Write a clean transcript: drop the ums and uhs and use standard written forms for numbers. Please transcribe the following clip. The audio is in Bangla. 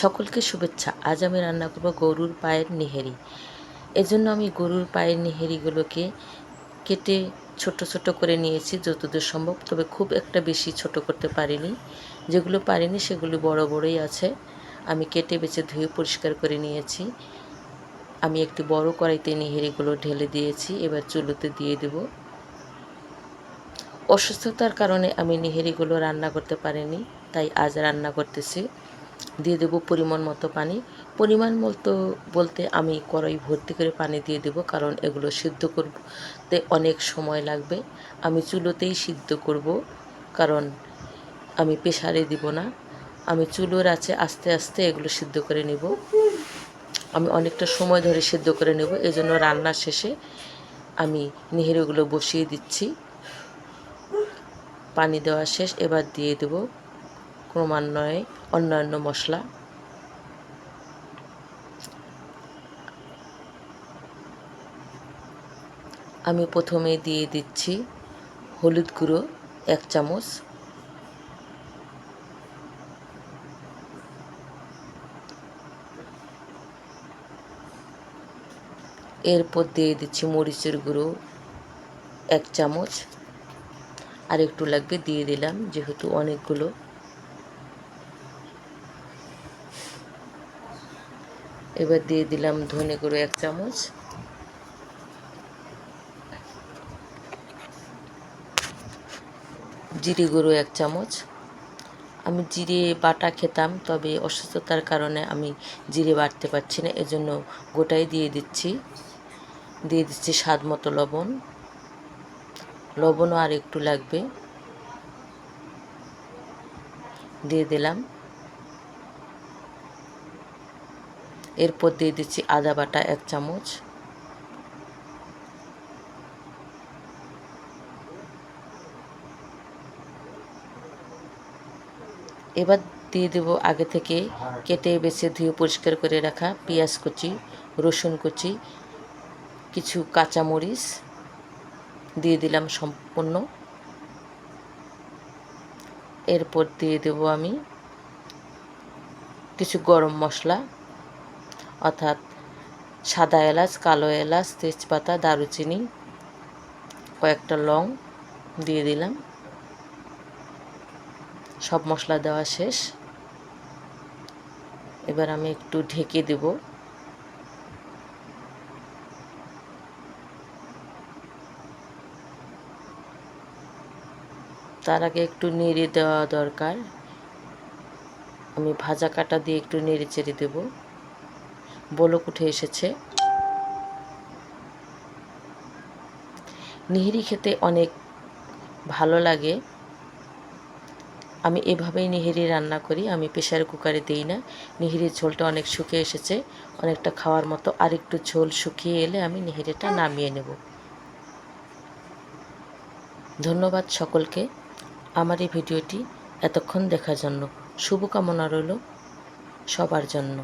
সকলকে শুভেচ্ছা। আজ আমি রান্না করব গরুর পায়ের নেহেরি। এজন্য আমি গরুর পায়ের নেহেরিগুলোকে কেটে ছোট ছোট করে নিয়েছি যতদূর সম্ভব, তবে খুব একটা বেশি ছোট করতে পারিনি। যেগুলো পারিনি সেগুলো বড় বড়ই আছে। আমি কেটে বেছে ধুয়ে পরিষ্কার করে নিয়েছি। আমি একটি বড় কড়াইতে নেহেরিগুলো ঢেলে দিয়েছি। এবার চুলোতে দিয়ে দেব। অসুস্থতার কারণে আমি নেহেরিগুলো রান্না করতে পারিনি, তাই আজ রান্না করতেছি। দিয়ে দেব পরিমাণ মতো পানি। পরিমাণ মতো বলতে আমি কড়াই ভর্তি করে পানি দিয়ে দেব, কারণ এগুলো সিদ্ধ করতে অনেক সময় লাগবে। আমি চুলোতেই সিদ্ধ করব, কারণ আমি প্রেসারে দিব না। আমি চুলোর আছে আস্তে আস্তে এগুলো সিদ্ধ করে নেব। আমি অনেকটা সময় ধরে সিদ্ধ করে নেব, এজন্য রান্নার শেষে আমি নেহেরিগুলো বসিয়ে দিচ্ছি। পানি দেওয়া শেষ, এবার দিয়ে দেব ক্রমান্বয়ে অন্যান্য মশলা। আমি প্রথমে দিয়ে দিচ্ছি হলুদ গুঁড়ো 1 চামচ, এরপর দিয়ে দিচ্ছি মরিচের গুঁড়ো 1 চামচ, আর একটু লাগবে দিয়ে দিলাম যেহেতু অনেকগুলো। এবার দিয়ে দিলাম ধনে গুঁড়ো 1 চামচ, জিরে গুঁড়ো 1 চামচ। আমি জিরে বাটা খেতাম, তবে অসুস্থতার কারণে আমি জিরে বাটতে পারছি না, এজন্য গোটাই দিয়ে দিচ্ছি। দিয়ে দিচ্ছি স্বাদ মতো লবণ। লবণও আর একটু লাগবে, দিয়ে দিলাম। এরপর দিয়ে দিচ্ছি আদা বাটা 1 চামচ, এবার দিয়ে দেব আগে থেকে কেটে বেছে ধুয়ে পরিষ্কার করে রাখা পেঁয়াজ কুচি, রসুন কুচি, কিছু কাঁচামরিচ দিয়ে দিলাম সম্পূর্ণ। এরপর দিয়ে দেব আমি কিছু গরম মশলা, অর্থাৎ সাদা এলাচ, কালো এলাচ, তেজপাতা, দারুচিনি, কয়েকটা লং দিয়ে দিলাম। সব মশলা দেওয়া শেষ, এবার আমি একটু ঢেকে দেব। তার আগে একটু নেড়ে দেওয়া দরকার। আমি ভাজা কাটা দিয়ে একটু নেড়ে চেড়ে দেব। বলক উঠে এসেছে। নেহেরি খেতে অনেক ভালো লাগে। আমি এভাবেই নেহেরি রান্না করি, আমি প্রেসার কুকারে দিই না। নেহেরির ঝোলটা অনেক শুকিয়ে এসেছে, অনেকটা খাওয়ার মতো। আর একটু ঝোল শুকিয়ে এলে আমি নেহেরিটা নামিয়ে নেব। ধন্যবাদ সকলকে আমার এই ভিডিওটি এতক্ষণ দেখার জন্য। শুভকামনা রইল সবার জন্য।